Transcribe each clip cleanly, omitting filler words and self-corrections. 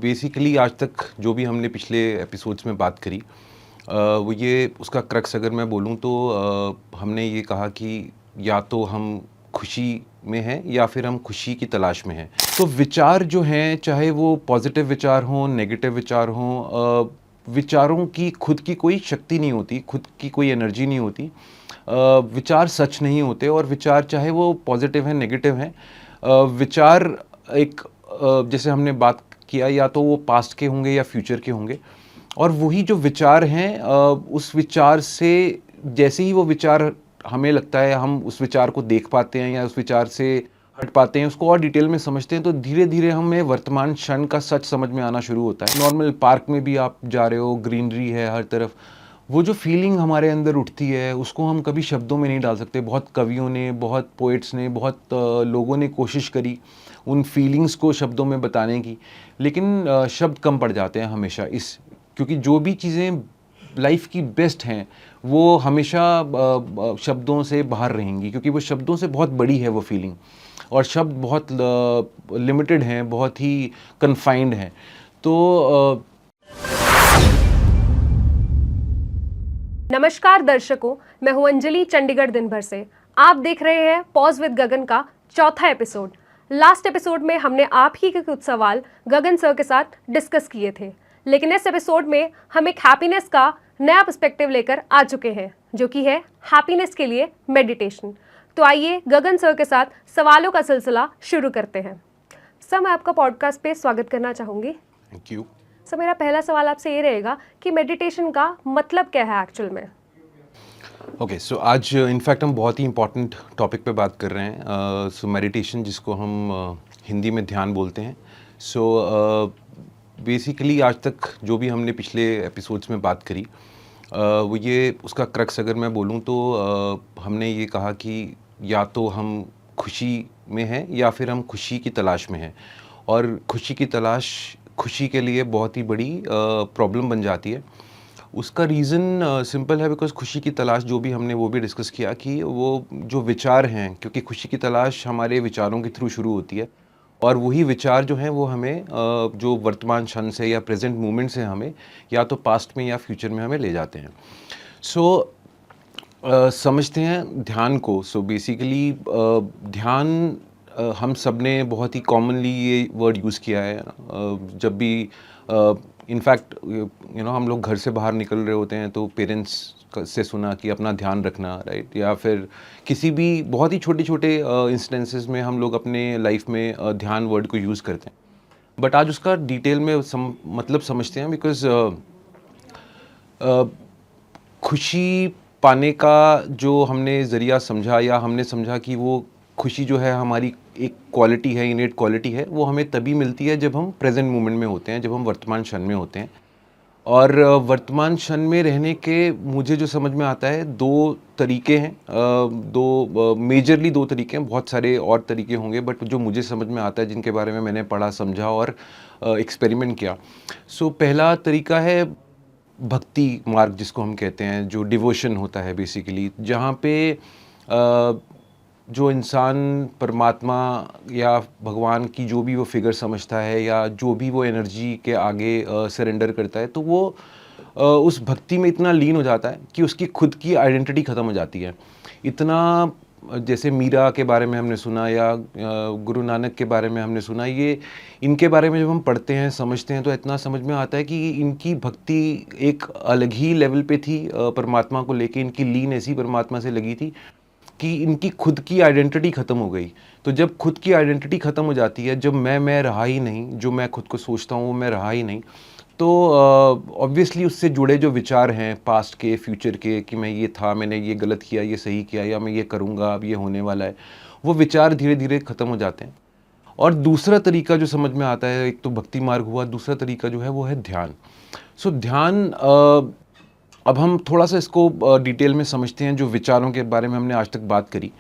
Basically आज तक जो भी हमने पिछले एपिसोड्स में बात करी वो ये उसका क्रक्स अगर मैं बोलूँ तो हमने ये कहा कि या तो हम खुशी में हैं या फिर हम खुशी की तलाश में हैं। तो विचार जो हैं, चाहे वो पॉजिटिव विचार हों, नेगेटिव विचार हों, विचारों की खुद की कोई शक्ति नहीं होती, खुद की कोई एनर्जी नहीं होती। विचार सच नहीं होते और विचार चाहे वो पॉजिटिव हैं, नेगेटिव हैं, विचार एक जैसे हमने बात किया या तो वो पास्ट के होंगे या फ्यूचर के होंगे। और वही जो विचार हैं उस विचार से जैसे ही वो विचार हमें लगता है हम उस विचार को देख पाते हैं या उस विचार से हट पाते हैं, उसको और डिटेल में समझते हैं, तो धीरे धीरे हमें वर्तमान क्षण का सच समझ में आना शुरू होता है। नॉर्मल पार्क में भी आप जा रहे हो, ग्रीनरी है हर तरफ, वो जो फीलिंग हमारे अंदर उठती है उसको हम कभी शब्दों में नहीं डाल सकते। बहुत कवियों ने, बहुत पोइट्स ने, बहुत लोगों ने कोशिश करी उन फीलिंग्स को शब्दों में बताने की, लेकिन शब्द कम पड़ जाते हैं हमेशा क्योंकि जो भी चीज़ें लाइफ की बेस्ट हैं वो हमेशा शब्दों से बाहर रहेंगी, क्योंकि वो शब्दों से बहुत बड़ी है वो फीलिंग, और शब्द बहुत लिमिटेड हैं, बहुत ही कन्फाइंड हैं। तो नमस्कार दर्शकों, मैं हूं अंजलि, चंडीगढ़ दिन भर से। आप देख रहे हैं पॉज विद गगन का चौथा एपिसोड। लास्ट एपिसोड में हमने आप ही के कुछ सवाल गगन सर के साथ डिस्कस किए थे, लेकिन इस एपिसोड में हम एक हैप्पीनेस का नया पर्सपेक्टिव लेकर आ चुके हैं, जो कि है हैप्पीनेस के लिए मेडिटेशन। तो आइए गगन सर के साथ सवालों का सिलसिला शुरू करते हैं। सर, मैं आपका पॉडकास्ट पे स्वागत करना चाहूँगी। Thank you. सर, मेरा पहला सवाल आपसे ये रहेगा कि मेडिटेशन का मतलब क्या है एक्चुअल में? ओके, सो आज इनफैक्ट हम बहुत ही इंपॉर्टेंट टॉपिक पे बात कर रहे हैं। सो मेडिटेशन, जिसको हम हिंदी में ध्यान बोलते हैं। सो बेसिकली आज तक जो भी हमने पिछले एपिसोड्स में बात करी वो ये उसका क्रक्स अगर मैं बोलूँ तो हमने ये कहा कि या तो हम खुशी में हैं या फिर हम खुशी की तलाश में हैं। और खुशी की तलाश खुशी के लिए बहुत ही बड़ी प्रॉब्लम बन जाती है। उसका रीज़न सिंपल है, बिकॉज़ खुशी की तलाश जो भी हमने वो भी डिस्कस किया कि वो जो विचार हैं, क्योंकि खुशी की तलाश हमारे विचारों के थ्रू शुरू होती है, और वही विचार जो हैं वो हमें जो वर्तमान क्षण से या प्रेजेंट मोमेंट से हमें या तो पास्ट में या फ्यूचर में हमें ले जाते हैं। सो समझते हैं ध्यान को। सो बेसिकली ध्यान हम सब ने बहुत ही कॉमनली ये वर्ड यूज़ किया है जब भी इनफैक्ट हम लोग घर से बाहर निकल रहे होते हैं तो पेरेंट्स से सुना कि अपना ध्यान रखना, राइट। या फिर किसी भी बहुत ही छोटे छोटे इंस्टेंसेस में हम लोग अपने लाइफ में ध्यान वर्ड को यूज़ करते हैं। बट आज उसका डिटेल में मतलब समझते हैं, बिकॉज खुशी पाने का जो हमने ज़रिया समझा, या हमने समझा कि वो खुशी जो है हमारी एक क्वालिटी है, इनेट क्वालिटी है, वो हमें तभी मिलती है जब हम प्रेजेंट मोमेंट में होते हैं, जब हम वर्तमान क्षण में होते हैं। और वर्तमान क्षण में रहने के मुझे जो समझ में आता है दो तरीके हैं, मेजरली दो तरीके हैं। बहुत सारे और तरीके होंगे, बट जो मुझे समझ में आता है, जिनके बारे में मैंने पढ़ा, समझा और एक्सपेरिमेंट किया। सो पहला तरीका है भक्ति मार्ग, जिसको हम कहते हैं, जो डिवोशन होता है बेसिकली, जहाँ पे जो इंसान परमात्मा या भगवान की जो भी वो फिगर समझता है या जो भी वो एनर्जी के आगे सरेंडर करता है, तो वो उस भक्ति में इतना लीन हो जाता है कि उसकी खुद की आइडेंटिटी ख़त्म हो जाती है। इतना जैसे मीरा के बारे में हमने सुना या गुरु नानक के बारे में हमने सुना, ये इनके बारे में जब हम पढ़ते हैं, समझते हैं, तो इतना समझ में आता है कि इनकी भक्ति एक अलग ही लेवल पे थी। परमात्मा को लेके इनकी लीन ऐसी परमात्मा से लगी थी कि इनकी खुद की आइडेंटिटी ख़त्म हो गई। तो जब खुद की आइडेंटिटी ख़त्म हो जाती है, जब मैं रहा ही नहीं, जो मैं खुद को सोचता हूँ वो मैं रहा ही नहीं, तो ऑब्वियसली उससे जुड़े जो विचार हैं पास्ट के, फ्यूचर के, कि मैं ये था, मैंने ये गलत किया, ये सही किया, या मैं ये करूँगा, अब ये होने वाला है, वो विचार धीरे धीरे ख़त्म हो जाते हैं। और दूसरा तरीका जो समझ में आता है, एक तो भक्ति मार्ग हुआ, दूसरा तरीका जो है वो है ध्यान। सो ध्यान, अब हम थोड़ा सा इसको डिटेल में समझते हैं। जो विचारों के बारे में हमने आज तक बात करी,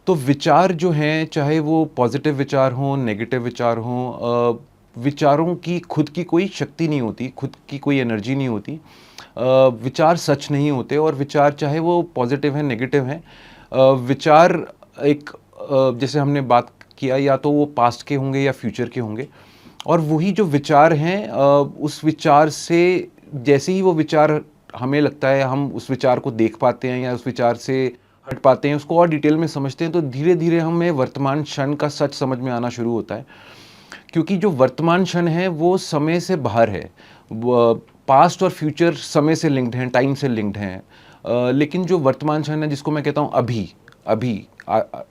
तो विचार जो हैं, चाहे वो पॉजिटिव विचार हों, नेगेटिव विचार हों, विचारों की खुद की कोई शक्ति नहीं होती, खुद की कोई एनर्जी नहीं होती। विचार सच नहीं होते, और विचार चाहे वो पॉजिटिव हैं, नेगेटिव हैं, विचार एक जैसे हमने बात किया, या तो वो पास्ट के होंगे या फ्यूचर के होंगे। और वही जो विचार हैं उस विचार से जैसे ही वो विचार हमें लगता है हम उस विचार को देख पाते हैं या उस विचार से हट पाते हैं, उसको और डिटेल में समझते हैं, तो धीरे धीरे हमें वर्तमान क्षण का सच समझ में आना शुरू होता है। क्योंकि जो वर्तमान क्षण है वो समय से बाहर है, पास्ट और फ्यूचर समय से लिंक्ड हैं, टाइम से लिंक्ड हैं, लेकिन जो वर्तमान क्षण है जिसको मैं कहता हूँ अभी अभी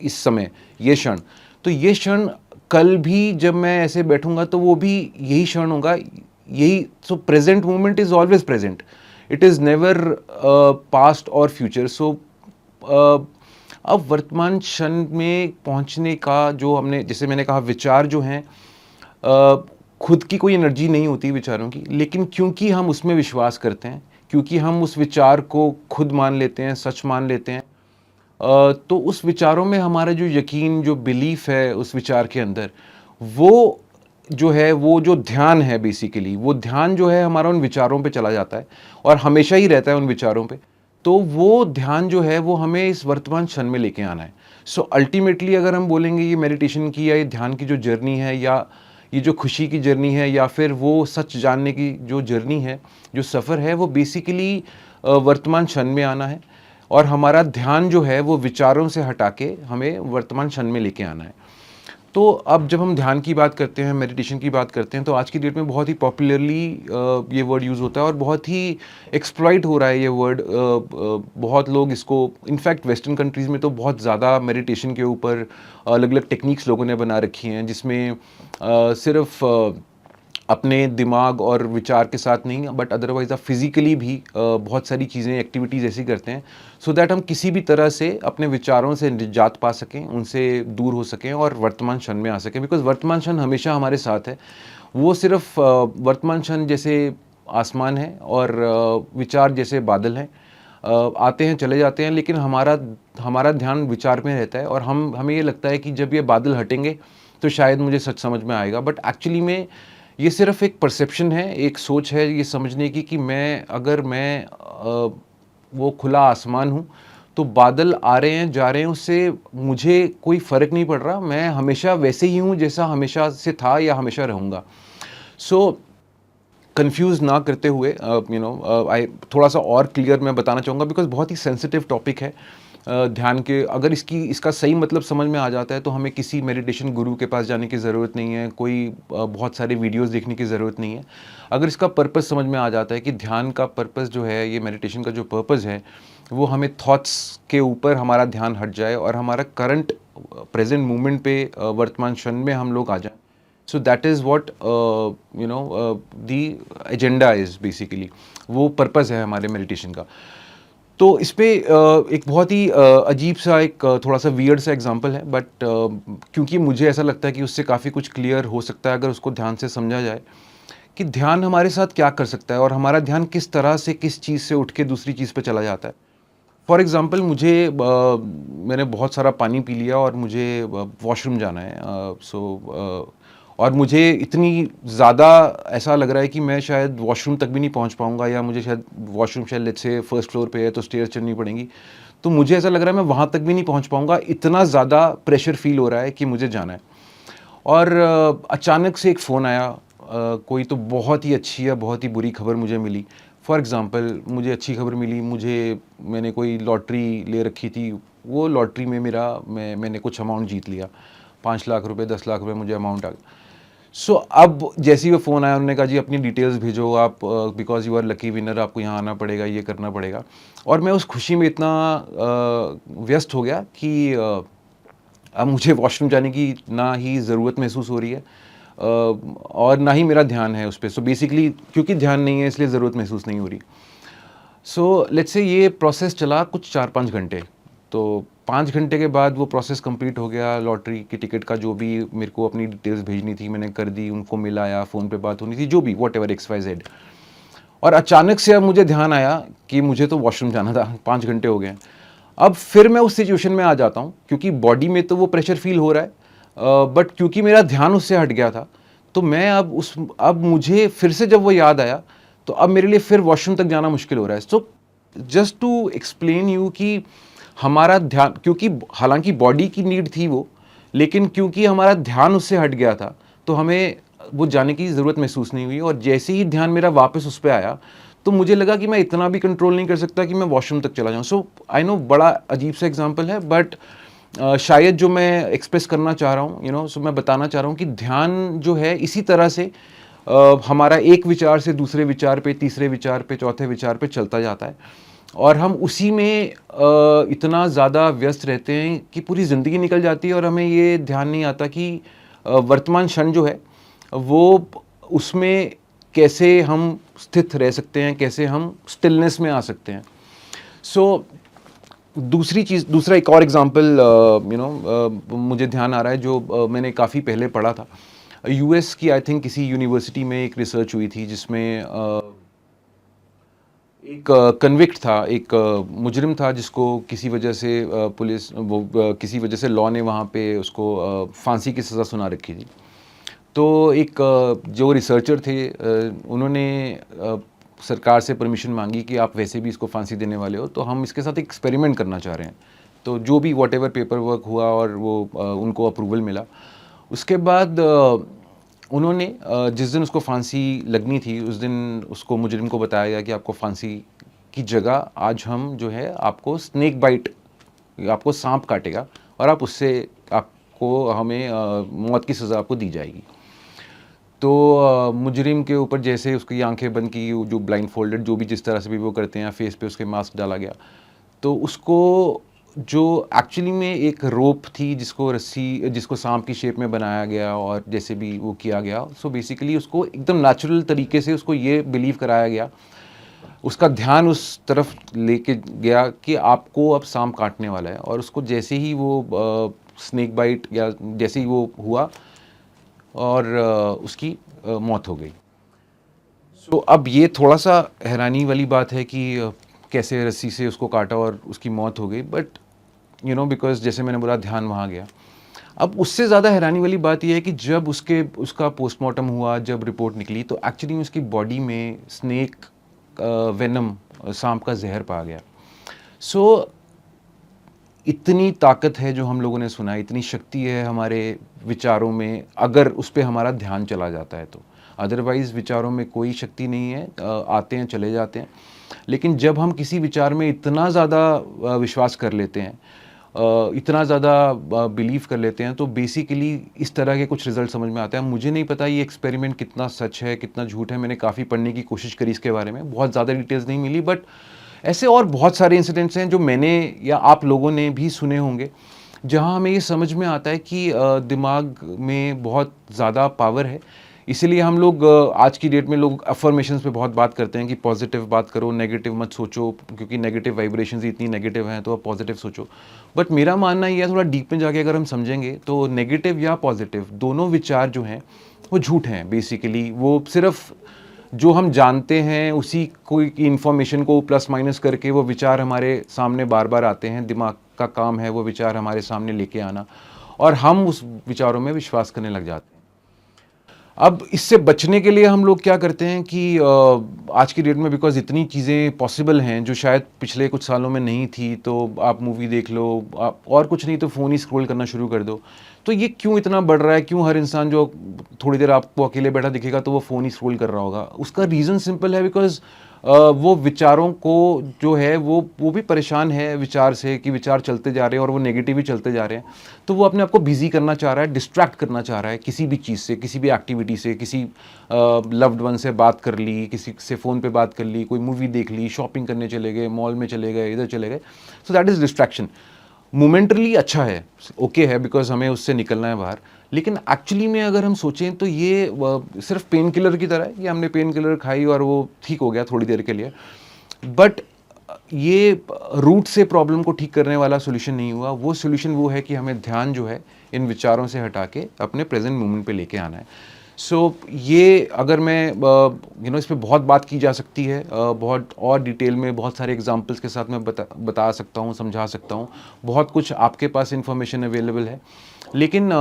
इस समय ये क्षण, तो ये क्षण कल भी जब मैं ऐसे बैठूंगा तो वो भी यही क्षण होगा, यही। सो present moment is always present, it is never past और फ्यूचर। सो अब वर्तमान क्षण में पहुंचने का जो हमने, जैसे मैंने कहा, विचार जो हैं खुद की कोई एनर्जी नहीं होती विचारों की, लेकिन क्योंकि हम उसमें विश्वास करते हैं, क्योंकि हम उस विचार को खुद मान लेते हैं, सच मान लेते हैं, तो उस विचारों में हमारा जो यकीन, जो बिलीफ है उस विचार के अंदर, वो जो है, वो जो ध्यान है बेसिकली, वो ध्यान जो है हमारा उन विचारों पे चला जाता है और हमेशा ही रहता है उन विचारों पे। तो वो ध्यान जो है वो हमें इस वर्तमान क्षण में लेके आना है। सो अल्टीमेटली अगर हम बोलेंगे ये मेडिटेशन की या ये ध्यान की जो जर्नी है, या ये जो खुशी की जर्नी है, या फिर वो सच जानने की जो जर्नी है, जो सफ़र है, वो बेसिकली वर्तमान क्षण में आना है और हमारा ध्यान जो है वो विचारों से हटा के हमें वर्तमान क्षण में लेके आना है। तो अब जब हम ध्यान की बात करते हैं, मेडिटेशन की बात करते हैं, तो आज की डेट में बहुत ही पॉपुलरली ये वर्ड यूज़ होता है और बहुत ही एक्सप्लॉइट हो रहा है ये वर्ड। बहुत लोग इसको, इनफैक्ट वेस्टर्न कंट्रीज़ में तो बहुत ज़्यादा मेडिटेशन के ऊपर अलग अलग टेक्निक्स लोगों ने बना रखी हैं, जिसमें सिर्फ अपने दिमाग और विचार के साथ नहीं, बट अदरवाइज़ आप फिज़िकली भी बहुत सारी चीज़ें, एक्टिविटीज़ ऐसी करते हैं सो दैट हम किसी भी तरह से अपने विचारों से निजात पा सकें, उनसे दूर हो सकें और वर्तमान क्षण में आ सकें। बिकॉज़ वर्तमान क्षण हमेशा हमारे साथ है। वो सिर्फ वर्तमान क्षण जैसे आसमान है और विचार जैसे बादल हैं, आते हैं चले जाते हैं, लेकिन हमारा ध्यान विचार में रहता है और हमें ये लगता है कि जब ये बादल हटेंगे तो शायद मुझे सच समझ में आएगा। बट एक्चुअली में ये सिर्फ एक परसेप्शन है, एक सोच है ये समझने की कि अगर मैं वो खुला आसमान हूँ, तो बादल आ रहे हैं जा रहे हैं, उससे मुझे कोई फ़र्क नहीं पड़ रहा, मैं हमेशा वैसे ही हूँ जैसा हमेशा से था या हमेशा रहूँगा। सो कंफ्यूज ना करते हुए आई थोड़ा सा और क्लियर मैं बताना चाहूँगा, बिकॉज बहुत ही सेंसिटिव टॉपिक है ध्यान के। अगर इसका सही मतलब समझ में आ जाता है तो हमें किसी मेडिटेशन गुरु के पास जाने की ज़रूरत नहीं है, कोई बहुत सारे वीडियोस देखने की ज़रूरत नहीं है। अगर इसका पर्पस समझ में आ जाता है कि ध्यान का पर्पस जो है, ये मेडिटेशन का जो पर्पस है, वो हमें थॉट्स के ऊपर हमारा ध्यान हट जाए और हमारा करंट प्रेजेंट मोमेंट पे वर्तमान क्षण में हम लोग आ जाएं। So that is what the agenda is basically, वो पर्पस है हमारे मेडिटेशन का। तो इस पे एक बहुत ही अजीब सा, एक थोड़ा सा वियर्ड सा एग्जांपल है, बट क्योंकि मुझे ऐसा लगता है कि उससे काफ़ी कुछ क्लियर हो सकता है अगर उसको ध्यान से समझा जाए कि ध्यान हमारे साथ क्या कर सकता है और हमारा ध्यान किस तरह से किस चीज़ से उठ के दूसरी चीज़ पे चला जाता है। फॉर एग्ज़ाम्पल, मैंने बहुत सारा पानी पी लिया और मुझे वॉशरूम जाना है, और मुझे इतनी ज़्यादा ऐसा लग रहा है कि मैं शायद वॉशरूम तक भी नहीं पहुंच पाऊंगा, या मुझे शायद वॉशरूम शायद लेट्स से फर्स्ट फ्लोर पे है तो स्टेयर्स चढ़नी पड़ेंगी, तो मुझे ऐसा लग रहा है मैं वहाँ तक भी नहीं पहुँच पाऊंगा, इतना ज़्यादा प्रेशर फील हो रहा है कि मुझे जाना है। और अचानक से एक फ़ोन आया, कोई तो बहुत ही अच्छी या बहुत ही बुरी खबर मुझे मिली। फॉर एग्ज़ाम्पल, मुझे अच्छी खबर मिली, मैंने कोई लॉटरी ले रखी थी, वो लॉटरी में मैंने कुछ अमाउंट जीत लिया, 5 लाख रुपए 10 लाख रुपए मुझे अमाउंट आ गया। सो अब जैसे ही वो फ़ोन आया, उन्होंने कहा जी अपनी डिटेल्स भेजो आप, because you are lucky winner, आपको यहाँ आना पड़ेगा, ये करना पड़ेगा। और मैं उस खुशी में इतना व्यस्त हो गया कि अब मुझे वॉशरूम जाने की ना ही ज़रूरत महसूस हो रही है और ना ही मेरा ध्यान है उस पर। सो बेसिकली क्योंकि ध्यान नहीं है इसलिए ज़रूरत महसूस नहीं हो रही। सो लेट्स से ये प्रोसेस चला कुछ 4-5 घंटे। तो 5 घंटे के बाद वो प्रोसेस कंप्लीट हो गया, लॉटरी की टिकट का जो भी मेरे को अपनी डिटेल्स भेजनी थी मैंने कर दी, उनको मिलाया, फ़ोन पे बात होनी थी, जो भी व्हाटएवर XYZ। और अचानक से अब मुझे ध्यान आया कि मुझे तो वॉशरूम जाना था, 5 घंटे हो गए। अब फिर मैं उस सिचुएशन में आ जाता हूँ क्योंकि बॉडी में तो वो प्रेशर फील हो रहा है, बट क्योंकि मेरा ध्यान उससे हट गया था, तो मैं अब मुझे फिर से जब वो याद आया तो अब मेरे लिए फिर वॉशरूम तक जाना मुश्किल हो रहा है। So just to explain you कि हमारा ध्यान, क्योंकि हालांकि बॉडी की नीड थी वो, लेकिन क्योंकि हमारा ध्यान उससे हट गया था तो हमें वो जाने की ज़रूरत महसूस नहीं हुई, और जैसे ही ध्यान मेरा वापस उस पे आया तो मुझे लगा कि मैं इतना भी कंट्रोल नहीं कर सकता कि मैं वॉशरूम तक चला जाऊँ। सो आई नो बड़ा अजीब सा एग्जांपल है, बट शायद जो मैं एक्सप्रेस करना चाह रहा हूँ, सो मैं बताना चाह रहा हूँ कि ध्यान जो है इसी तरह से हमारा एक विचार से दूसरे विचार पे, तीसरे विचार पे, चौथे विचार पे चलता जाता है, और हम उसी में इतना ज़्यादा व्यस्त रहते हैं कि पूरी ज़िंदगी निकल जाती है और हमें ये ध्यान नहीं आता कि वर्तमान क्षण जो है वो, उसमें कैसे हम स्थित रह सकते हैं, कैसे हम स्टिलनेस में आ सकते हैं। सो दूसरा एक और एग्जांपल मुझे ध्यान आ रहा है, जो मैंने काफ़ी पहले पढ़ा था। यूएस की आई थिंक किसी यूनिवर्सिटी में एक रिसर्च हुई थी जिसमें एक कन्विक्ट था, एक मुजरिम था जिसको किसी वजह से किसी वजह से लॉ ने वहाँ पे उसको फांसी की सज़ा सुना रखी थी। तो एक जो रिसर्चर थे उन्होंने सरकार से परमिशन मांगी कि आप वैसे भी इसको फांसी देने वाले हो, तो हम इसके साथ एक एक्सपेरिमेंट करना चाह रहे हैं। तो जो भी वॉटेवर पेपर वर्क हुआ और वो उनको अप्रूवल मिला, उसके बाद उन्होंने जिस दिन उसको फांसी लगनी थी उस दिन उसको, मुजरिम को बताया गया कि आपको फांसी की जगह आज हम जो है आपको स्नेक बाइट, आपको सांप काटेगा और आप उससे आपको हमें मौत की सज़ा आपको दी जाएगी। तो मुजरिम के ऊपर जैसे उसकी आंखें बंद की, जो ब्लाइंड फोल्डेड, जो भी जिस तरह से भी वो करते हैं, फेस पे उसके मास्क डाला गया, तो उसको जो एक्चुअली में एक रोप थी जिसको सांप की शेप में बनाया गया और जैसे भी वो किया गया, सो बेसिकली उसको एकदम नेचुरल तरीके से उसको ये बिलीव कराया गया, उसका ध्यान उस तरफ लेके गया कि आपको अब सांप काटने वाला है, और उसको जैसे ही वो स्नेक बाइट या जैसे ही वो हुआ और उसकी मौत हो गई। सो अब ये थोड़ा सा हैरानी वाली बात है कि कैसे रस्सी से उसको काटा और उसकी मौत हो गई, बट बिकॉज जैसे मैंने बोला ध्यान वहाँ गया। अब उससे ज़्यादा हैरानी वाली बात यह है कि जब उसका पोस्टमार्टम हुआ, जब रिपोर्ट निकली, तो एक्चुअली उसकी बॉडी में स्नेक वेनम, सांप का जहर पाया गया। सो इतनी ताकत है जो हम लोगों ने सुना, इतनी शक्ति है हमारे विचारों में, अगर उस पर हमारा ध्यान चला जाता है तो। अदरवाइज़ विचारों में कोई शक्ति नहीं है, आते हैं चले जाते हैं। लेकिन जब हम किसी विचार में इतना ज़्यादा विश्वास कर लेते हैं, इतना ज़्यादा बिलीव कर लेते हैं, तो बेसिकली इस तरह के कुछ रिजल्ट समझ में आते हैं। मुझे नहीं पता ये एक्सपेरिमेंट कितना सच है, कितना झूठ है, मैंने काफ़ी पढ़ने की कोशिश करी इसके बारे में, बहुत ज़्यादा डिटेल्स नहीं मिली, बट ऐसे और बहुत सारे इंसिडेंट्स हैं जो मैंने या आप लोगों ने भी सुने होंगे, जहां हमें ये समझ में आता है कि दिमाग में बहुत ज़्यादा पावर है। इसीलिए हम लोग आज की डेट में लोग अफर्मेशंस पे बहुत बात करते हैं कि पॉजिटिव बात करो, नेगेटिव मत सोचो, क्योंकि नेगेटिव वाइब्रेशंस इतनी नेगेटिव हैं, तो आप पॉजिटिव सोचो। बट मेरा मानना ये है, थोड़ा डीप में जाके अगर हम समझेंगे तो नेगेटिव या पॉजिटिव दोनों विचार जो हैं वो झूठ हैं। बेसिकली वो सिर्फ जो हम जानते हैं उसी कोई इन्फॉर्मेशन को प्लस माइनस करके वो विचार हमारे सामने बार बार आते हैं। दिमाग का काम है वो विचार हमारे सामने लेके आना, और हम उस विचारों में विश्वास करने लग जाते हैं। अब इससे बचने के लिए हम लोग क्या करते हैं कि आज की डेट में बिकॉज इतनी चीज़ें पॉसिबल हैं जो शायद पिछले कुछ सालों में नहीं थी, तो आप मूवी देख लो, आप और कुछ नहीं तो फ़ोन ही स्क्रॉल करना शुरू कर दो। तो ये क्यों इतना बढ़ रहा है? क्यों हर इंसान जो थोड़ी देर आपको अकेले बैठा दिखेगा तो वो फ़ोन ही स्क्रॉल कर रहा होगा? उसका रीज़न सिंपल है, बिकॉज वो विचारों को जो है वो भी परेशान है विचार से कि विचार चलते जा रहे हैं और वो नेगेटिव ही चलते जा रहे हैं। तो वो अपने आप को बिजी करना चाह रहा है, डिस्ट्रैक्ट करना चाह रहा है किसी भी चीज़ से, किसी भी एक्टिविटी से, किसी लव्ड वन से बात कर ली, किसी से फ़ोन पे बात कर ली, कोई मूवी देख ली, शॉपिंग करने चले गए, मॉल में चले गए, इधर चले गए। So that is distraction. Momentarily अच्छा है, ओके है, बिकॉज हमें उससे निकलना है बाहर। लेकिन एक्चुअली में अगर हम सोचें तो ये सिर्फ पेन किलर की तरह है कि हमने पेन किलर खाई और वो ठीक हो गया थोड़ी देर के लिए, बट ये रूट से प्रॉब्लम को ठीक करने वाला सोल्यूशन नहीं हुआ। वो सोल्यूशन वो है कि हमें ध्यान जो है इन विचारों से हटा के अपने प्रेजेंट मोमेंट पे लेके आना है। सो ये अगर मैं इस पे बहुत बात की जा सकती है, बहुत और डिटेल में बहुत सारे एग्जांपल्स के साथ मैं बता सकता हूँ, समझा सकता हूँ, बहुत कुछ आपके पास इंफॉर्मेशन अवेलेबल है। लेकिन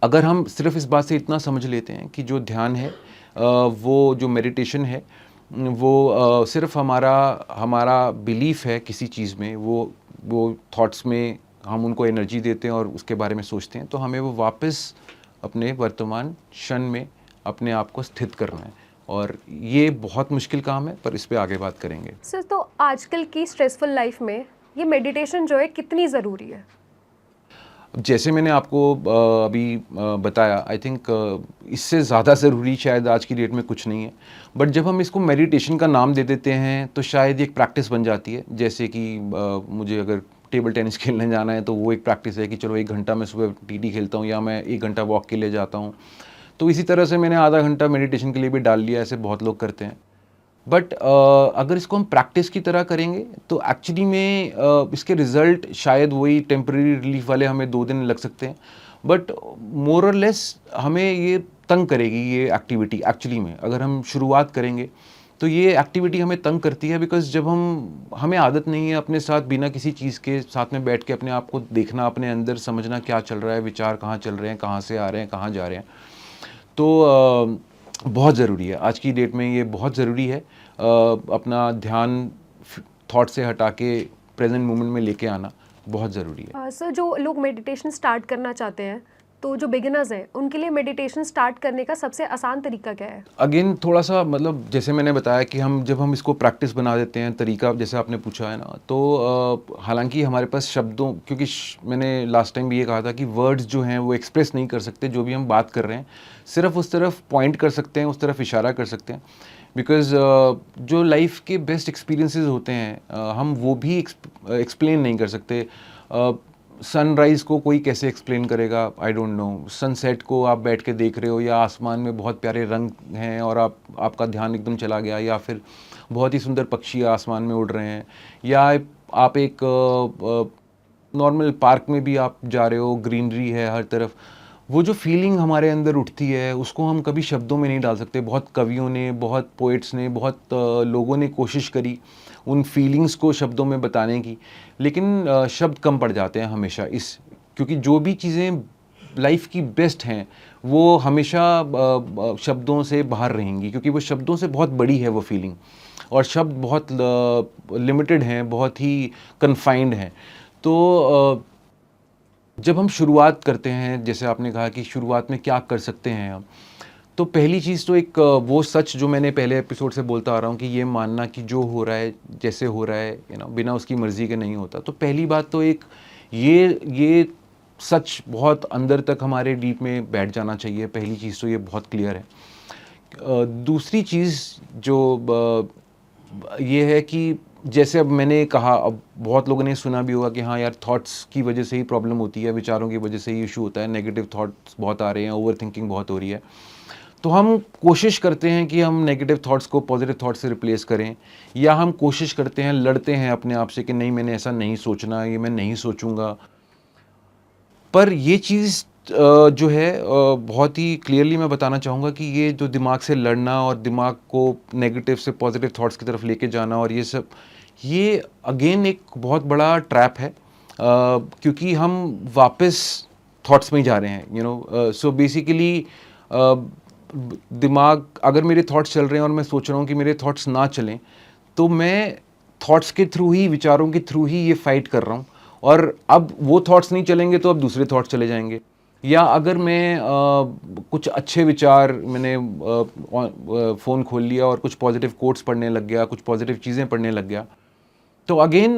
अगर हम सिर्फ इस बात से इतना समझ लेते हैं कि जो ध्यान है, वो जो मेडिटेशन है, वो सिर्फ हमारा बिलीफ है किसी चीज़ में, वो थॉट्स में हम उनको एनर्जी देते हैं और उसके बारे में सोचते हैं, तो हमें वो वापस अपने वर्तमान क्षण में अपने आप को स्थित करना है। और ये बहुत मुश्किल काम है, पर इस पे आगे बात करेंगे। सर, तो आजकल की स्ट्रेसफुल लाइफ में ये मेडिटेशन जो है कितनी ज़रूरी है? जैसे मैंने आपको अभी बताया, आई थिंक इससे ज़्यादा ज़रूरी शायद आज की डेट में कुछ नहीं है। बट जब हम इसको मेडिटेशन का नाम दे देते हैं तो शायद एक प्रैक्टिस बन जाती है। जैसे कि मुझे अगर टेबल टेनिस खेलने जाना है तो वो एक प्रैक्टिस है कि चलो 1 घंटा मैं सुबह टीटी खेलता हूँ, या मैं 1 घंटा वॉक के लिए जाता हूँ। तो इसी तरह से मैंने आधा घंटा मेडिटेशन के लिए भी डाल लिया, ऐसे बहुत लोग करते हैं। बट अगर इसको हम प्रैक्टिस की तरह करेंगे तो एक्चुअली में इसके रिज़ल्ट शायद वही टेम्परेरी रिलीफ वाले हमें 2 दिन लग सकते हैं, बट मोर और लेस हमें ये तंग करेगी ये एक्टिविटी। एक्चुअली में अगर हम शुरुआत करेंगे तो ये एक्टिविटी हमें तंग करती है, बिकॉज जब हमें आदत नहीं है अपने साथ बिना किसी चीज़ के साथ में बैठ के अपने आप को देखना, अपने अंदर समझना क्या चल रहा है, विचार कहाँ चल रहे हैं, कहाँ से आ रहे हैं, कहाँ जा रहे हैं। तो बहुत ज़रूरी है आज की डेट में, ये बहुत ज़रूरी है अपना ध्यान थॉट से हटा के प्रेजेंट मोमेंट में लेके आना बहुत ज़रूरी है। सर, जो लोग मेडिटेशन स्टार्ट करना चाहते हैं, तो जो बिगिनर्स हैं उनके लिए मेडिटेशन स्टार्ट करने का सबसे आसान तरीका क्या है? अगेन थोड़ा सा मतलब जैसे मैंने बताया कि जब हम इसको प्रैक्टिस बना देते हैं, तरीका जैसे आपने पूछा है ना, तो हालांकि हमारे पास शब्दों, क्योंकि मैंने लास्ट टाइम भी ये कहा था कि वर्ड्स जो हैं वो एक्सप्रेस नहीं कर सकते जो भी हम बात कर रहे हैं, सिर्फ उस तरफ पॉइंट कर सकते हैं, उस तरफ इशारा कर सकते हैं। बिकॉज जो लाइफ के बेस्ट एक्सपीरियंसेस होते हैं हम वो भी एक्सप्लेन नहीं कर सकते। सनराइज़ को कोई कैसे एक्सप्लेन करेगा, आई डोंट नो। सनसेट को आप बैठ के देख रहे हो, या आसमान में बहुत प्यारे रंग हैं और आपका ध्यान एकदम चला गया, या फिर बहुत ही सुंदर पक्षी आसमान में उड़ रहे हैं, या आप एक नॉर्मल पार्क में भी आप जा रहे हो, ग्रीनरी है हर तरफ, वो जो फीलिंग हमारे अंदर उठती है उसको हम कभी शब्दों में नहीं डाल सकते। बहुत कवियों ने, बहुत पोइट्स ने, बहुत लोगों ने कोशिश करी उन फीलिंग्स को शब्दों में बताने की, लेकिन शब्द कम पड़ जाते हैं हमेशा क्योंकि जो भी चीज़ें लाइफ की बेस्ट हैं वो हमेशा शब्दों से बाहर रहेंगी, क्योंकि वो शब्दों से बहुत बड़ी है वो फीलिंग, और शब्द बहुत लिमिटेड हैं, बहुत ही कन्फाइंड हैं। तो जब हम शुरुआत करते हैं, जैसे आपने कहा कि शुरुआत में क्या कर सकते हैं हम, तो पहली चीज़ तो एक वो सच जो मैंने पहले एपिसोड से बोलता आ रहा हूँ कि ये मानना कि जो हो रहा है, जैसे हो रहा है, बिना उसकी मर्ज़ी के नहीं होता। तो पहली बात तो एक ये सच बहुत अंदर तक हमारे डीप में बैठ जाना चाहिए। पहली चीज़ तो ये बहुत क्लियर है। दूसरी चीज़ जो ये है कि जैसे अब मैंने कहा, अब बहुत लोगों ने सुना भी होगा कि हाँ यार, थॉट्स की वजह से ही प्रॉब्लम होती है, विचारों की वजह से ही इशू होता है, नेगेटिव थॉट्स बहुत आ रहे हैं, ओवर थिंकिंग बहुत हो रही है। तो हम कोशिश करते हैं कि हम नेगेटिव थॉट्स को पॉजिटिव थॉट्स से रिप्लेस करें, या हम कोशिश करते हैं, लड़ते हैं अपने आप से कि नहीं, मैंने ऐसा नहीं सोचना, ये मैं नहीं सोचूंगा। पर ये चीज़ जो है बहुत ही क्लियरली मैं बताना चाहूँगा कि ये जो दिमाग से लड़ना और दिमाग को नेगेटिव से पॉजिटिव थॉट्स की तरफ लेके जाना और ये सब, ये अगेन एक बहुत बड़ा ट्रैप है, क्योंकि हम वापस थॉट्स में ही जा रहे हैं। सो बेसिकली दिमाग, अगर मेरे थॉट्स चल रहे हैं और मैं सोच रहा हूँ कि मेरे थॉट्स ना चलें, तो मैं थॉट्स के थ्रू ही, विचारों के थ्रू ही ये फाइट कर रहा हूँ, और अब वो थॉट्स नहीं चलेंगे तो अब दूसरे थॉट्स चले जाएंगे। या अगर मैं कुछ अच्छे विचार, मैंने फ़ोन खोल लिया और कुछ पॉजिटिव कोट्स पढ़ने लग गया, कुछ पॉजिटिव चीज़ें पढ़ने लग गया, तो अगेन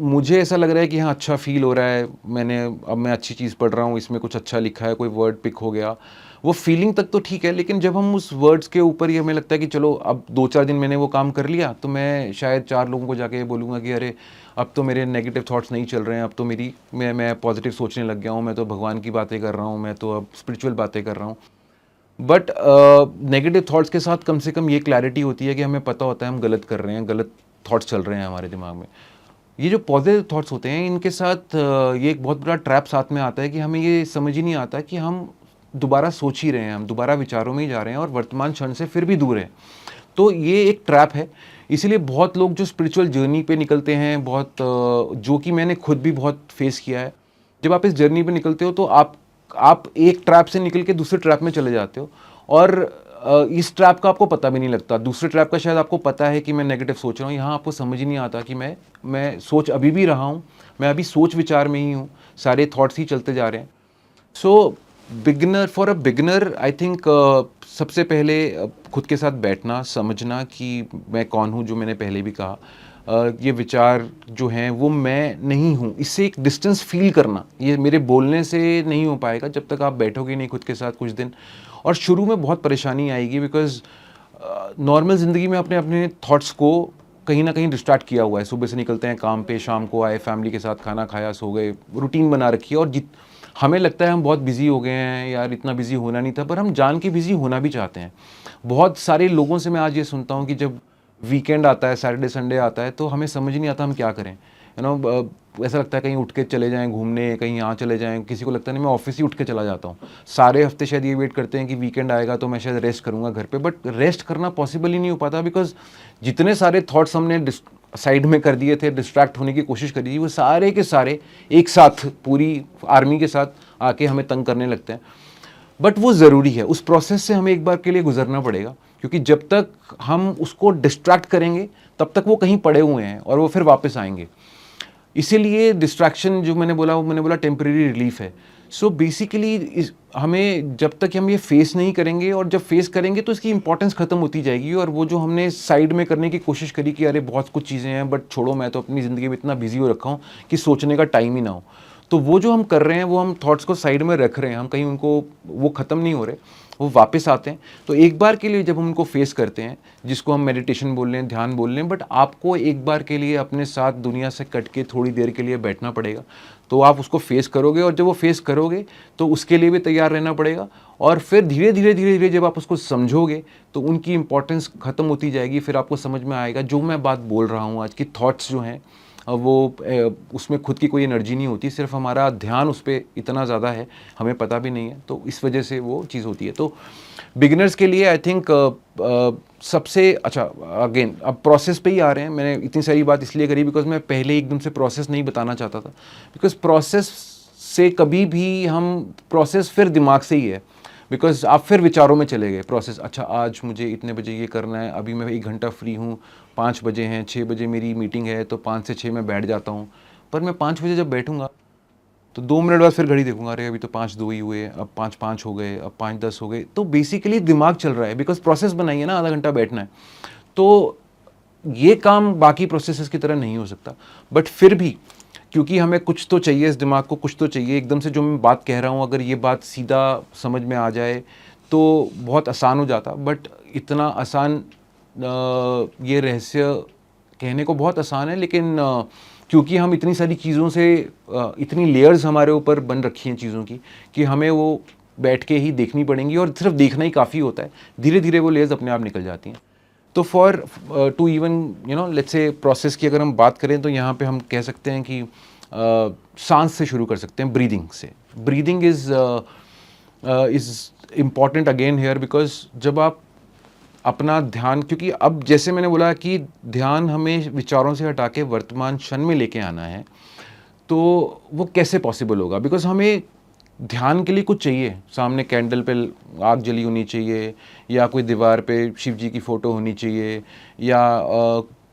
मुझे ऐसा लग रहा है कि हाँ, अच्छा फील हो रहा है, अब मैं अच्छी चीज़ पढ़ रहा हूँ, इसमें कुछ अच्छा लिखा है, कोई वर्ड पिक हो गया, वो फीलिंग तक तो ठीक है। लेकिन जब हम उस वर्ड्स के ऊपर ही हमें लगता है कि चलो अब 2-4 दिन मैंने वो काम कर लिया, तो मैं शायद 4 लोगों को जाके बोलूँगा कि अरे अब तो मेरे नेगेटिव थॉट्स नहीं चल रहे हैं, अब तो मैं पॉजिटिव सोचने लग गया हूँ, मैं तो भगवान की बातें कर रहा हूँ, मैं तो अब स्पिरिचुअल बातें कर रहा हूँ। बट नेगेटिव थॉट्स के साथ कम से कम ये क्लैरिटी होती है कि हमें पता होता है हम गलत कर रहे हैं, गलत थॉट्स चल रहे हैं हमारे दिमाग में। ये जो पॉजिटिव थॉट्स होते हैं, इनके साथ ये एक बहुत बड़ा ट्रैप साथ में आता है कि हमें ये समझ ही नहीं आता कि हम दोबारा सोच ही रहे हैं, हम दोबारा विचारों में ही जा रहे हैं और वर्तमान क्षण से फिर भी दूर हैं। तो ये एक ट्रैप है। इसीलिए बहुत लोग जो स्पिरिचुअल जर्नी पे निकलते हैं, बहुत जो कि मैंने खुद भी बहुत फेस किया है, जब आप इस जर्नी पे निकलते हो तो आप एक ट्रैप से निकल के दूसरे ट्रैप में चले जाते हो, और इस ट्रैप का आपको पता भी नहीं लगता। दूसरे ट्रैप का शायद आपको पता है कि मैं नेगेटिव सोच रहा हूँ, यहाँ आपको समझ ही नहीं आता कि मैं सोच अभी भी रहा हूँ, मैं अभी सोच विचार में ही हूँ, सारे थॉट्स ही चलते जा रहे हैं। So for a beginner I think सबसे पहले खुद के साथ बैठना, समझना कि मैं कौन हूँ, जो मैंने पहले भी कहा। ये विचार जो हैं वो मैं नहीं हूँ, इससे एक डिस्टेंस फील करना, ये मेरे बोलने से नहीं हो पाएगा जब तक आप बैठोगे नहीं खुद के साथ कुछ दिन। और शुरू में बहुत परेशानी आएगी, बिकॉज नॉर्मल ज़िंदगी में अपने अपने थॉट्स को कहीं ना कहीं डिस्ट्रैक्ट किया हुआ है। सुबह से निकलते हैं काम पे, शाम को आए, फैमिली के साथ खाना खाया, सो गए, रूटीन बना रखी है। और हमें लगता है हम बहुत बिजी हो गए हैं, यार इतना बिजी होना नहीं था, पर हम जान के बिजी होना भी चाहते हैं। बहुत सारे लोगों से मैं आज ये सुनता हूँ कि जब वीकेंड आता है, सैटरडे संडे आता है, तो हमें समझ नहीं आता हम क्या करें। ऐसा लगता है कहीं उठ के चले जाएं घूमने, कहीं यहाँ चले जाएं। किसी को लगता है नहीं, मैं ऑफिस ही उठ के चला जाता हूँ। सारे हफ्ते शायद ये वेट करते हैं कि वीकेंड आएगा तो मैं शायद रेस्ट करूँगा घर पे, बट रेस्ट करना पॉसिबल ही नहीं हो पाता, बिकॉज जितने सारे थॉट्स हमने साइड में कर दिए थे, डिस्ट्रैक्ट होने की कोशिश करी थी, वो सारे के सारे एक साथ पूरी आर्मी के साथ आके हमें तंग करने लगते हैं। बट वो ज़रूरी है, उस प्रोसेस से हमें एक बार के लिए गुजरना पड़ेगा, क्योंकि जब तक हम उसको डिस्ट्रैक्ट करेंगे तब तक वो कहीं पड़े हुए हैं और वो फिर वापस आएंगे। इसीलिए डिस्ट्रैक्शन जो मैंने बोला, वो मैंने बोला टेम्परेरी रिलीफ है। सो बेसिकली हमें जब तक हम ये फेस नहीं करेंगे, और जब फेस करेंगे तो इसकी इंपॉर्टेंस ख़त्म होती जाएगी। और वो जो हमने साइड में करने की कोशिश करी कि अरे बहुत कुछ चीज़ें हैं, बट छोड़ो, मैं तो अपनी ज़िंदगी में इतना बिजी हो रखा हूँ कि सोचने का टाइम ही ना हो, तो वो जो हम कर रहे हैं वो हम थॉट्स को साइड में रख रहे हैं, हम कहीं उनको, वो ख़त्म नहीं हो रहे, वो वापस आते हैं। तो एक बार के लिए जब हम उनको फेस करते हैं, जिसको हम मेडिटेशन बोल रहे हैं, ध्यान बोल रहे हैं, बट आपको एक बार के लिए अपने साथ दुनिया से कट के थोड़ी देर के लिए बैठना पड़ेगा। तो आप उसको फेस करोगे, और जब वो फेस करोगे तो उसके लिए भी तैयार रहना पड़ेगा। और फिर धीरे धीरे जब आप उसको समझोगे तो उनकी इंपॉर्टेंस ख़त्म होती जाएगी। फिर आपको समझ में आएगा जो मैं बात बोल रहा हूँ आज की, थॉट्स जो हैं वो उसमें खुद की कोई एनर्जी नहीं होती, सिर्फ हमारा ध्यान उस पर इतना ज़्यादा है, हमें पता भी नहीं है, तो इस वजह से वो चीज़ होती है। तो बिगिनर्स के लिए आई थिंक सबसे अच्छा, अगेन अब प्रोसेस पे ही आ रहे हैं। मैंने इतनी सारी बात इसलिए करी बिकॉज मैं पहले एकदम से प्रोसेस नहीं बताना चाहता था, बिकॉज प्रोसेस से कभी भी हम, प्रोसेस फिर दिमाग से ही है, बिकॉज आप फिर विचारों में चले गए। प्रोसेस, अच्छा आज मुझे इतने बजे ये करना है, अभी मैं 1 घंटा फ्री हूँ, 5 बजे हैं, 6 बजे मेरी मीटिंग है, तो 5 से 6 मैं बैठ जाता हूँ। पर मैं 5 बजे जब बैठूंगा तो 2 मिनट बाद फिर घड़ी देखूंगा, अरे अभी तो 5:02 ही हुए, अब 5:05 हो गए, अब 5:10 हो गए। तो बेसिकली दिमाग चल रहा है, बिकॉज प्रोसेस बनाई है ना, आधा घंटा बैठना है। तो ये काम बाकी प्रोसेसेस की तरह नहीं हो सकता, बट फिर भी क्योंकि हमें कुछ तो चाहिए, इस दिमाग को कुछ तो चाहिए। एकदम से जो मैं बात कह रहा हूँ, अगर ये बात सीधा समझ में आ जाए तो बहुत आसान हो जाता, बट इतना आसान, ये रहस्य कहने को बहुत आसान है, लेकिन क्योंकि हम इतनी सारी चीज़ों से, इतनी लेयर्स हमारे ऊपर बन रखी हैं चीज़ों की, कि हमें वो बैठ के ही देखनी पड़ेंगी, और सिर्फ देखना ही काफ़ी होता है। धीरे धीरे वो लेयर्स अपने आप निकल जाती हैं। तो for to even let's say process की अगर हम बात करें, तो यहाँ पे हम कह सकते हैं कि सांस से शुरू कर सकते हैं, ब्रीदिंग से। Breathing is important again here, because जब आप अपना ध्यान, क्योंकि अब जैसे मैंने बोला कि ध्यान हमें विचारों से हटा के वर्तमान क्षण में लेके आना है, तो वो कैसे पॉसिबल होगा? बिकॉज हमें ध्यान के लिए कुछ चाहिए, सामने कैंडल पे आग जली होनी चाहिए, या कोई दीवार पे शिव जी की फ़ोटो होनी चाहिए, या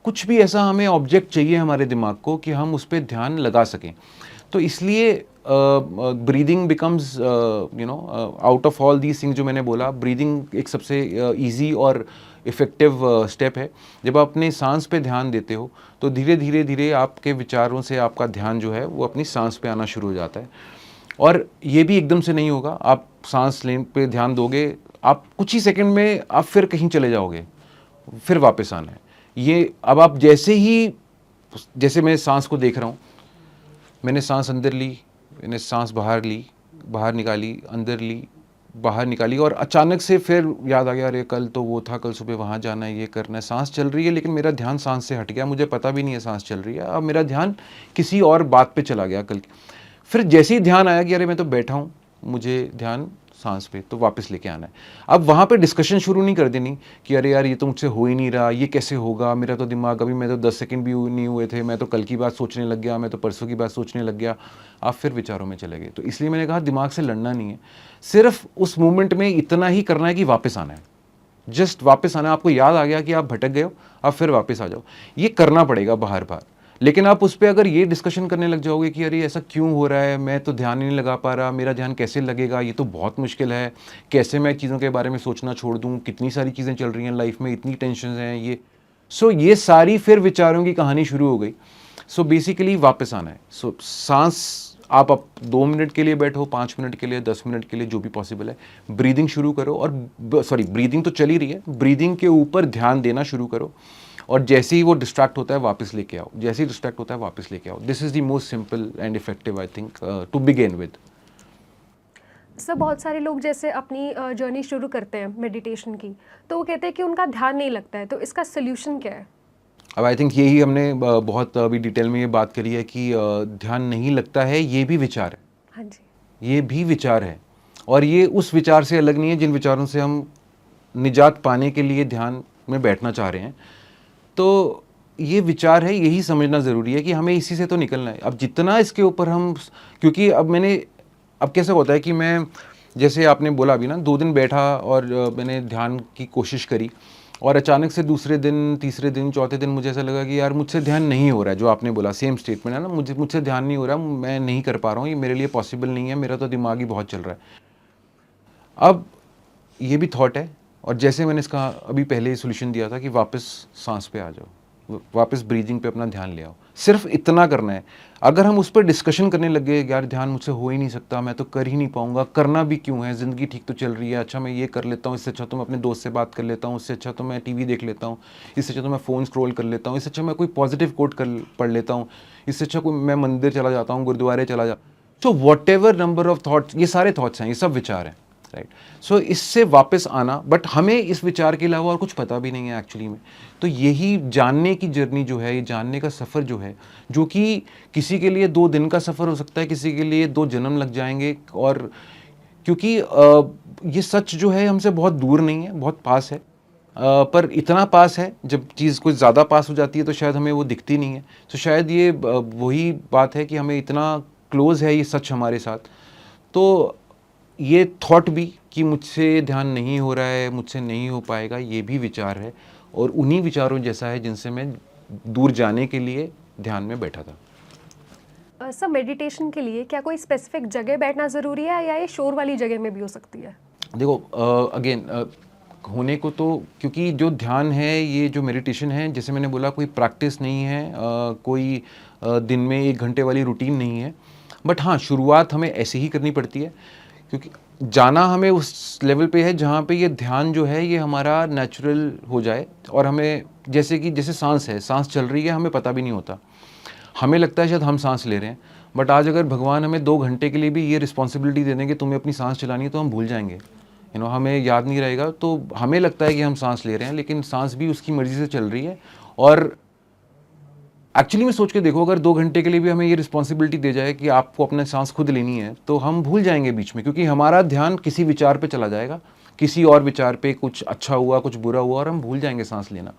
कुछ भी ऐसा हमें ऑब्जेक्ट चाहिए हमारे दिमाग को कि हम उस पर ध्यान लगा सकें। तो इसलिए breathing becomes out of all these things जो मैंने बोला, ब्रीदिंग एक सबसे ईजी और इफ़ेक्टिव स्टेप है। जब आप अपने सांस पे ध्यान देते हो तो धीरे धीरे आपके विचारों से आपका ध्यान जो है वो अपनी सांस पे आना शुरू हो जाता है। और ये भी एकदम से नहीं होगा, आप सांस लेने पे ध्यान दोगे, आप कुछ ही सेकंड में आप फिर कहीं चले जाओगे, फिर वापस आना है। ये अब आप जैसे मैं सांस को देख रहा हूँ, मैंने सांस अंदर ली, मैंने सांस बाहर ली, बाहर निकाली, अंदर ली, बाहर निकाली, और अचानक से फिर याद आ गया, अरे कल तो वो था, कल सुबह वहाँ जाना है, ये करना है। सांस चल रही है, लेकिन मेरा ध्यान सांस से हट गया, मुझे पता भी नहीं है सांस चल रही है। अब मेरा ध्यान किसी और बात पे चला गया कल। फिर जैसे ही ध्यान आया कि अरे मैं तो बैठा हूँ, मुझे ध्यान सांस पे, तो वापस लेके आना है। अब वहाँ पे डिस्कशन शुरू नहीं कर देनी कि अरे यार ये तो मुझसे हो ही नहीं रहा, ये कैसे होगा, मेरा तो दिमाग अभी, मैं तो 10 सेकंड भी नहीं हुए थे, मैं तो कल की बात सोचने लग गया, मैं तो परसों की बात सोचने लग गया। आप फिर विचारों में चले गए। तो इसलिए मैंने कहा दिमाग से लड़ना नहीं है, सिर्फ उस मोमेंट में इतना ही करना है कि वापस आना है, जस्ट वापस आना है। आपको याद आ गया कि आप भटक गए हो, आप फिर वापस आ जाओ। ये करना पड़ेगा बार बार, लेकिन आप उस पे अगर ये डिस्कशन करने लग जाओगे कि अरे ऐसा क्यों हो रहा है, मैं तो ध्यान ही नहीं लगा पा रहा, मेरा ध्यान कैसे लगेगा, ये तो बहुत मुश्किल है, कैसे मैं चीज़ों के बारे में सोचना छोड़ दूँ, कितनी सारी चीज़ें चल रही हैं लाइफ में, इतनी टेंशन हैं ये। सो ये सारी फिर विचारों की कहानी शुरू हो गई। सो बेसिकली वापस आना है। सो सांस आप 2 मिनट के लिए बैठो, 5 मिनट के लिए, 10 मिनट के लिए, जो भी पॉसिबल है, ब्रीदिंग शुरू करो। और सॉरी, ब्रीदिंग तो चल ही रही है, ब्रीदिंग के ऊपर ध्यान देना शुरू करो। और जैसे ही वो डिस्ट्रैक्ट होता है वापस लेके आओ, जैसे ही डिस्ट्रैक्ट होता है वापस लेके आओ। This is the most simple and effective I think to begin with. Sir बहुत सारे लोग जैसे अपनी जर्नी शुरू करते हैं मेडिटेशन की, तो वो कहते हैं कि उनका ध्यान नहीं लगता है, तो इसका सोल्यूशन क्या है? अब आई थिंक यही हमने बहुत अभी डिटेल में ये बात करी है कि ध्यान नहीं लगता है, ये भी विचार है। हाँ जी। ये भी विचार है, और ये उस विचार से अलग नहीं है जिन विचारों से हम निजात पाने के लिए ध्यान में बैठना चाह रहे हैं। तो ये विचार है, यही समझना ज़रूरी है कि हमें इसी से तो निकलना है। अब जितना इसके ऊपर हम, क्योंकि अब कैसा होता है कि मैं, जैसे आपने बोला अभी ना, 2 दिन बैठा और मैंने ध्यान की कोशिश करी, और अचानक से दूसरे दिन, तीसरे दिन, चौथे दिन मुझे ऐसा लगा कि यार मुझसे ध्यान नहीं हो रहा है। जो आपने बोला सेम स्टेटमेंट है ना, मुझसे ध्यान नहीं हो रहा, मैं नहीं कर पा रहा हूँ, ये मेरे लिए पॉसिबल नहीं है, मेरा तो दिमाग ही बहुत चल रहा है। अब ये भी थॉट है, और जैसे मैंने इसका अभी पहले ही सोल्यूशन दिया था कि वापस सांस पे आ जाओ, वापस ब्रीदिंग पे अपना ध्यान ले आओ। सिर्फ इतना करना है। अगर हम उस पर डिस्कशन करने लग गए, यार ध्यान मुझसे हो ही नहीं सकता, मैं तो कर ही नहीं पाऊंगा, करना भी क्यों है, ज़िंदगी ठीक तो चल रही है, अच्छा मैं ये कर लेता हूँ, इससे अच्छा तो मैं अपने दोस्त से बात कर लेता हूँ, इससे अच्छा तो मैं टीवी देख लेता हूँ, इससे अच्छा तो मैं फ़ोन स्क्रॉल कर लेता हूँ, इससे अच्छा मैं कोई पॉजिटिव कोट पढ़ लेता हूँ, इससे अच्छा कोई मैं मंदिर चला जाता हूँ, गुरुद्वारे चला जाता हूँ। So what ever number of thoughts, ये सारे थाट्स हैं, ये सब विचार हैं, राइट। सो इससे वापस आना, बट हमें इस विचार के अलावा और कुछ पता भी नहीं है एक्चुअली में। तो यही जानने की जर्नी जो है, ये जानने का सफ़र जो है, जो कि किसी के लिए 2 दिन का सफ़र हो सकता है, किसी के लिए 2 जन्म लग जाएंगे। और क्योंकि ये सच जो है हमसे बहुत दूर नहीं है, बहुत पास है। पर इतना पास है, जब चीज़ कुछ ज़्यादा पास हो जाती है तो शायद हमें वो दिखती नहीं है। तो शायद ये वही बात है कि हमें इतना क्लोज़ है ये सच हमारे साथ। तो ये थॉट भी कि मुझसे ध्यान नहीं हो रहा है, मुझसे नहीं हो पाएगा, ये भी विचार है, और उन्हीं विचारों जैसा है जिनसे मैं दूर जाने के लिए ध्यान में बैठा था। सर मेडिटेशन के लिए क्या कोई स्पेसिफिक जगह बैठना ज़रूरी है, या ये शोर वाली जगह में भी हो सकती है? देखो, अगेन होने को तो, क्योंकि जो ध्यान है, ये जो मेडिटेशन है, जैसे मैंने बोला, कोई प्रैक्टिस नहीं है, कोई दिन में 1 घंटे वाली रूटीन नहीं है। बट हाँ, शुरुआत हमें ऐसे ही करनी पड़ती है, क्योंकि जाना हमें उस लेवल पे है जहाँ पे ये ध्यान जो है ये हमारा नेचुरल हो जाए। और हमें जैसे सांस है, सांस चल रही है, हमें पता भी नहीं होता, हमें लगता है शायद हम सांस ले रहे हैं। बट आज अगर भगवान हमें 2 घंटे के लिए भी ये रिस्पॉन्सिबिलिटी दे देंगे, तुम्हें अपनी सांस चलानी है, तो हम भूल जाएंगे, हमें याद नहीं रहेगा। तो हमें लगता है कि हम सांस ले रहे हैं, लेकिन सांस भी उसकी मर्जी से चल रही है। और एक्चुअली में सोच के देखो, अगर 2 घंटे के लिए भी हमें ये रिस्पॉन्सिबिलिटी दे जाए कि आपको अपने सांस खुद लेनी है, तो हम भूल जाएंगे बीच में, क्योंकि हमारा ध्यान किसी विचार पे चला जाएगा, किसी और विचार पे, कुछ अच्छा हुआ, कुछ बुरा हुआ, और हम भूल जाएंगे सांस लेना।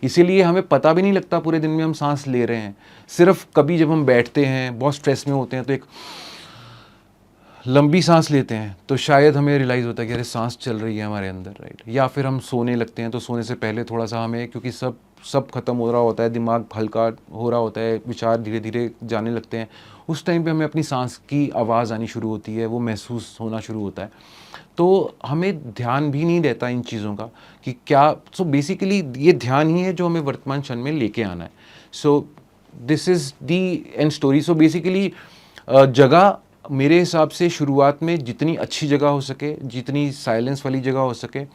इसीलिए हमें पता भी नहीं लगता पूरे दिन में हम सांस ले रहे हैं। सिर्फ कभी जब हम बैठते हैं, बहुत स्ट्रेस में होते हैं, तो एक लंबी सांस लेते हैं, तो शायद हमें रियलाइज़ होता है कि अरे सांस चल रही है हमारे अंदर, राइट। या फिर हम सोने लगते हैं, तो सोने से पहले थोड़ा सा हमें, क्योंकि सब खत्म हो रहा होता है, दिमाग हल्का हो रहा होता है, विचार धीरे धीरे जाने लगते हैं, उस टाइम पे हमें अपनी सांस की आवाज़ आनी शुरू होती है, वो महसूस होना शुरू होता है। तो हमें ध्यान भी नहीं रहता इन चीज़ों का कि क्या। सो बेसिकली ये ध्यान ही है जो हमें वर्तमान क्षण में लेके आना है। So this is the and story. So basically जगह, मेरे हिसाब से शुरुआत में जितनी अच्छी जगह हो सके, जितनी साइलेंस वाली जगह हो सके,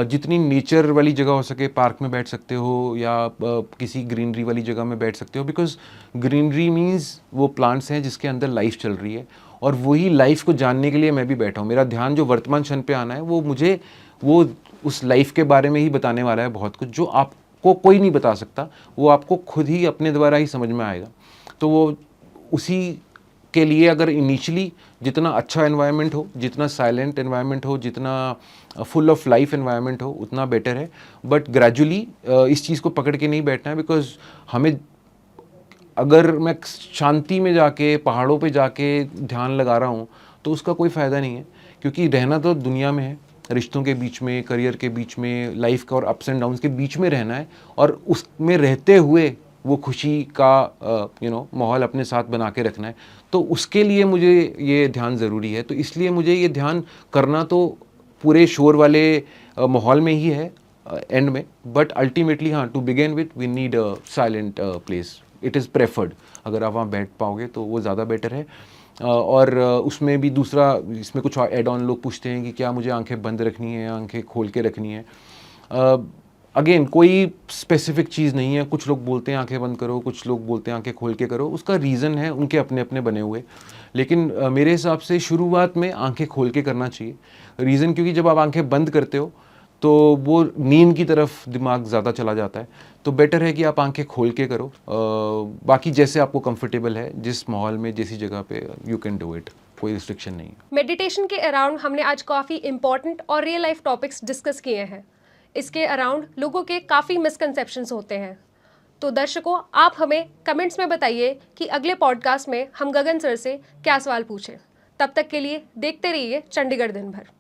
जितनी नेचर वाली जगह हो सके, पार्क में बैठ सकते हो या किसी ग्रीनरी वाली जगह में बैठ सकते हो, बिकॉज ग्रीनरी मीन्स वो प्लांट्स हैं जिसके अंदर लाइफ चल रही है, और वही लाइफ को जानने के लिए मैं भी बैठा हूँ। मेरा ध्यान जो वर्तमान क्षण पे आना है, वो मुझे वो उस लाइफ के बारे में ही बताने वाला है, बहुत कुछ जो आपको कोई नहीं बता सकता, वो आपको खुद ही अपने द्वारा ही समझ में आएगा। तो वो उसी के लिए अगर इनिशियली जितना अच्छा एनवायरनमेंट हो, जितना साइलेंट एनवायरनमेंट हो, जितना फुल ऑफ लाइफ एनवायरनमेंट हो, उतना बेटर है। बट ग्रेजुअली इस चीज़ को पकड़ के नहीं बैठना है, बिकॉज हमें, अगर मैं शांति में जाके, पहाड़ों पे जाके ध्यान लगा रहा हूँ, तो उसका कोई फ़ायदा नहीं है, क्योंकि रहना तो दुनिया में है, रिश्तों के बीच में, करियर के बीच में, लाइफ का और अप्स एंड डाउन्स के बीच में रहना है, और उसमें रहते हुए वो खुशी का माहौल अपने साथ बना के रखना है, तो उसके लिए मुझे ये ध्यान ज़रूरी है। तो इसलिए मुझे ये ध्यान करना तो पूरे शोर वाले माहौल में ही है एंड में, बट अल्टीमेटली हाँ, to begin with we need a silent place, it is preferred. अगर आप वहाँ बैठ पाओगे तो वो ज़्यादा बेटर है। और उसमें भी दूसरा, इसमें कुछ ऐड ऑन लोग पूछते हैं कि क्या मुझे आंखें बंद रखनी है, आंखें खोल के रखनी है। अगेन कोई स्पेसिफिक चीज़ नहीं है, कुछ लोग बोलते हैं आंखें बंद करो, कुछ लोग बोलते हैं आंखें खोल के करो, उसका रीज़न है उनके अपने अपने बने हुए। लेकिन मेरे हिसाब से शुरुआत में आंखें खोल के करना चाहिए। रीज़न क्योंकि जब आप आंखें बंद करते हो तो वो नींद की तरफ दिमाग ज़्यादा चला जाता है, तो बेटर है कि आप आंखें खोल के करो। बाकी जैसे आपको कंफर्टेबल है, जिस माहौल में, जैसी जगह पे, यू कैन डू इट, कोई रिस्ट्रिक्शन नहीं है। मेडिटेशन के अराउंड हमने आज काफ़ी इंपॉर्टेंट और रियल लाइफ टॉपिक्स डिस्कस किए हैं। इसके अराउंड लोगों के काफ़ी मिसकंसेप्शंस होते हैं। तो दर्शकों, आप हमें कमेंट्स में बताइए कि अगले पॉडकास्ट में हम गगन सर से क्या सवाल पूछें। तब तक के लिए देखते रहिए चंडीगढ़ दिन भर।